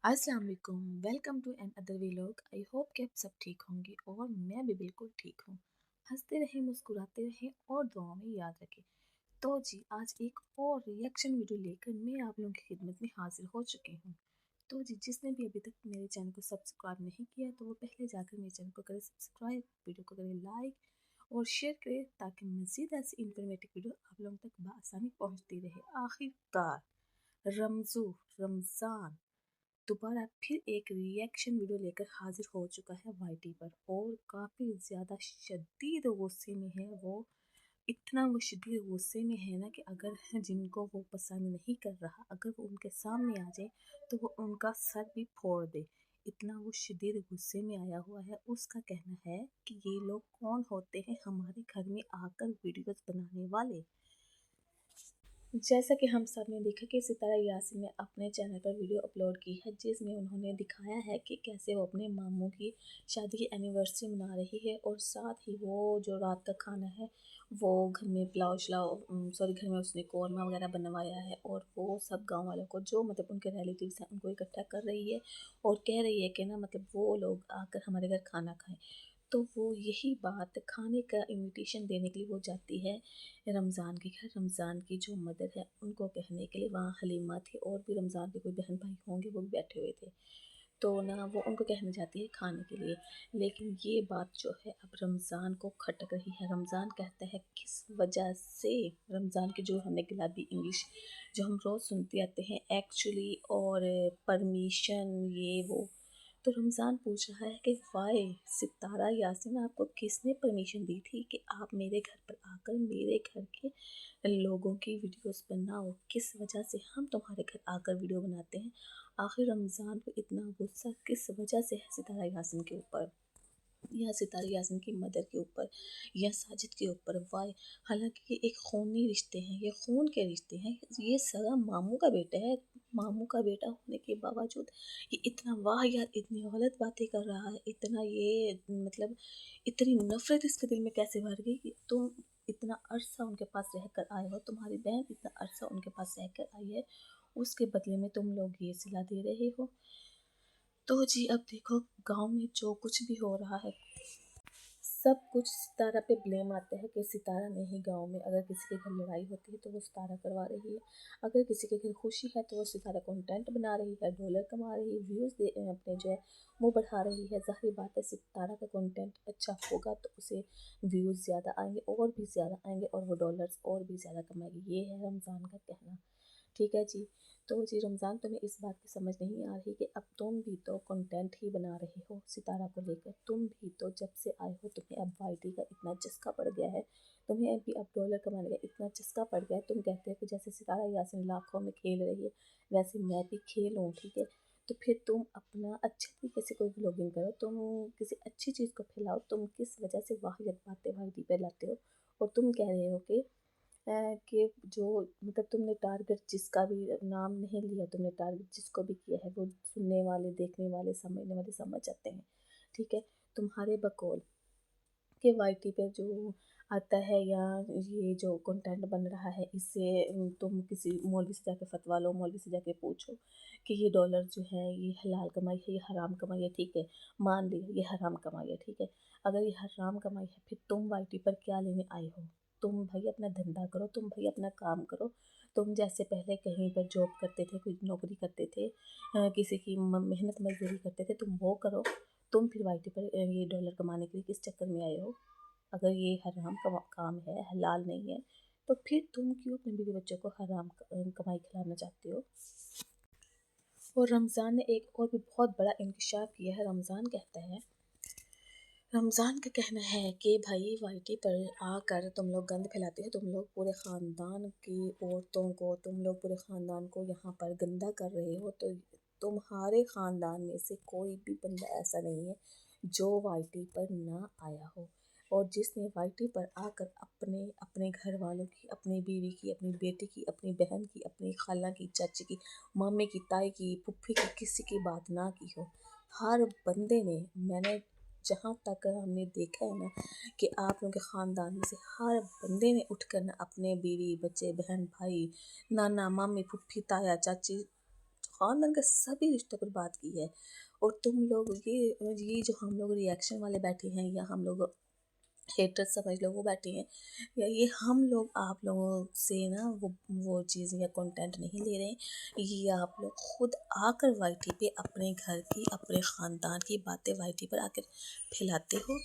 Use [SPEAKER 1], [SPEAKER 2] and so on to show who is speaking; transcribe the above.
[SPEAKER 1] अस्सलाम वालेकुम। Welcome to another vlog. I hope कि आप सब ठीक होंगे और मैं भी बिल्कुल ठीक हूँ। हंसते रहें, मुस्कुराते रहें और दुआओं में याद रखें। तो जी, आज एक और रिएक्शन वीडियो लेकर मैं आप लोगों की खिदमत में हाजिर हो चुकी हूँ। तो जी, जिसने भी अभी तक मेरे चैनल को सब्सक्राइब नहीं किया तो वो पहले जाकर मेरे चैनल को करें सब्सक्राइब, वीडियो को करें लाइक और शेयर करें ताकि मज़ीद ऐसी इन्फॉर्मेटिव वीडियो आप लोगों तक बआसानी पहुँचती रहे। आखिरकार रमज़ान दोबारा फिर एक रिएक्शन वीडियो लेकर हाजिर हो चुका है वाईटी पर और काफ़ी ज़्यादा शदीद गुस्से में है वो। इतना वो शदीद गुस्से में है ना कि अगर जिनको वो पसंद नहीं कर रहा, अगर वो उनके सामने आ जाए तो वो उनका सर भी फोड़ दे। इतना वो शदीद गुस्से में आया हुआ है। उसका कहना है कि ये लोग कौन होते हैं हमारे घर में आकर वीडियोस बनाने वाले। जैसा कि हम सब ने देखा कि सितारा यासीन ने अपने चैनल पर वीडियो अपलोड की है जिसमें उन्होंने दिखाया है कि कैसे वो अपने मामू की शादी की एनिवर्सरी मना रही है और साथ ही वो जो रात का खाना है वो घर में पुलाव शलाव सॉरी घर में उसने कौरमा वगैरह बनवाया है और वो सब गांव वालों को जो मतलब उनके रिलेटिव्स हैं उनको इकट्ठा कर रही है और कह रही है कि ना मतलब वो लोग आकर हमारे घर खाना खाएं। तो वो यही बात खाने का इनविटेशन देने के लिए वो जाती है रमज़ान के घर। रमज़ान की जो मदर है उनको कहने के लिए वहाँ हलीमा थी और भी रमज़ान के कोई बहन भाई होंगे वो भी बैठे हुए थे। तो ना वो उनको कहने जाती है खाने के लिए। लेकिन ये बात जो है अब रमज़ान को खटक रही है। रमज़ान कहता है किस वजह से रमज़ान की जो हमने गुलाबी इंग्लिश जो हम रोज़ सुनते आते हैं एक्चुअली और परमिशन ये वो। तो रमज़ान पूछ रहा है कि वाई सितारा यासीन आपको किसने परमिशन दी थी कि आप मेरे घर पर आकर मेरे घर के लोगों की वीडियोस बनाओ। किस वजह से हम तुम्हारे घर आकर वीडियो बनाते हैं। आखिर रमज़ान को इतना गुस्सा किस वजह से है सितारा यासीन के ऊपर या सितारा यासीन की मदर के ऊपर या साजिद के ऊपर। वाई हालांकि ये एक खूनी रिश्ते हैं, ये खून के रिश्ते हैं। ये सगा मामू का बेटा है। मामू का बेटा होने के बावजूद ये इतना वाहियात इतनी गलत बातें कर रहा है। इतना ये मतलब इतनी नफरत इसके दिल में कैसे भर गई कि तुम इतना अरसा उनके पास रहकर आए हो, तुम्हारी बहन इतना अरसा उनके पास रहकर आई है, उसके बदले में तुम लोग ये सिला दे रहे हो। तो जी अब देखो गांव में जो कुछ भी हो रहा है सब कुछ सितारा पे ब्लेम आता है कि सितारा ने ही गाँव में अगर किसी के घर लड़ाई होती है तो वो सितारा करवा रही है, अगर किसी के घर खुशी है तो वो सितारा कंटेंट बना रही है, डॉलर कमा रही है, व्यूज़ दे अपने जो है वो बढ़ा रही है। ज़ाहिर बात है सितारा का कंटेंट अच्छा होगा तो उसे व्यूज़ ज़्यादा आएंगे और भी ज़्यादा आएंगे और वो डॉलर्स और भी ज़्यादा कमाएगी। ये है रमज़ान का कहना। ठीक है जी। तो जी रमज़ान तुम्हें इस बात की समझ नहीं आ रही कि अब तुम भी तो कंटेंट ही बना रहे हो सितारा को लेकर। तुम भी तो जब से आए हो तुम्हें अब वाईटी का इतना चस्का पड़ गया है, तुम्हें अभी अब डॉलर कमाने का इतना चस्का पड़ गया है। तुम कहते हो कि जैसे सितारा यासीन लाखों में खेल रही है वैसे मैं भी खेलूँ, ठीक है। तो फिर तुम अपना अच्छे तरीके से कोई व्लॉगिंग करो, तुम किसी अच्छी चीज़ को फैलाओ। तुम किस वजह से वाहियत बातें वाईटी पे लाते हो और तुम कह रहे हो कि जो मतलब तुमने टारगेट जिसका भी नाम नहीं लिया, तुमने टारगेट जिसको भी किया है वो सुनने वाले, देखने वाले, समझने वाले समझ जाते हैं, ठीक है। तुम्हारे बकौल के वाईटी पे जो आता है या ये जो कंटेंट बन रहा है इससे तुम किसी मौलवी से जाके फतवा लो, मौलवी से जाके पूछो कि ये डॉलर जो है ये हलाल कमाई है, ये हराम कमाई है, ठीक है। मान लिया ये हराम कमाई है, ठीक है। अगर ये हराम कमाई है फिर तुम वाईटी पर क्या लेने आए हो। तुम भाई अपना धंधा करो, तुम भाई अपना काम करो। तुम जैसे पहले कहीं पर जॉब करते थे, कोई नौकरी करते थे, किसी की मेहनत मजदूरी करते थे, तुम वो करो। तुम फिर वाईटी पर ये डॉलर कमाने के लिए किस चक्कर में आए हो। अगर ये हराम का काम है, हलाल नहीं है, तो फिर तुम क्यों अपने बीवी बच्चों को हराम कमाई खिलाना चाहते हो। और रमज़ान ने एक और भी बहुत बड़ा इंकशाफ किया है। रमज़ान का कहना है कि भाई वाईटी पर आकर तुम लोग गंद फैलाते हो, तुम लोग पूरे ख़ानदान की औरतों को, तुम लोग पूरे ख़ानदान को यहाँ पर गंदा कर रहे हो। तो तुम्हारे ख़ानदान में से कोई भी बंदा ऐसा नहीं है जो वाईटी पर ना आया हो और जिसने वाईटी पर आकर अपने अपने घर वालों की, अपनी बीवी की, अपनी बेटी की, अपनी बहन की, अपनी खाला की, चाची की, मामे की, ताई की, फुफ्फी की, किसी की बात ना की हो। हर बंदे ने, मैंने जहाँ तक हमने देखा है ना कि आप लोगों के ख़ानदान में से हर बंदे ने उठकर ना अपने बीवी बच्चे बहन भाई नाना मामी फुफ्फी ताया चाची ख़ानदान के सभी रिश्तों पर बात की है। और तुम लोग ये जो हम लोग रिएक्शन वाले बैठे हैं या हम लोग हेटर्स समझ लो वो बैठे हैं, या ये हम लोग आप लोगों से ना वो चीज़ या कंटेंट नहीं ले रहे हैं। ये आप लोग खुद आकर वाईटी पे अपने घर की अपने ख़ानदान की बातें वाईटी पर आकर फैलाते हो।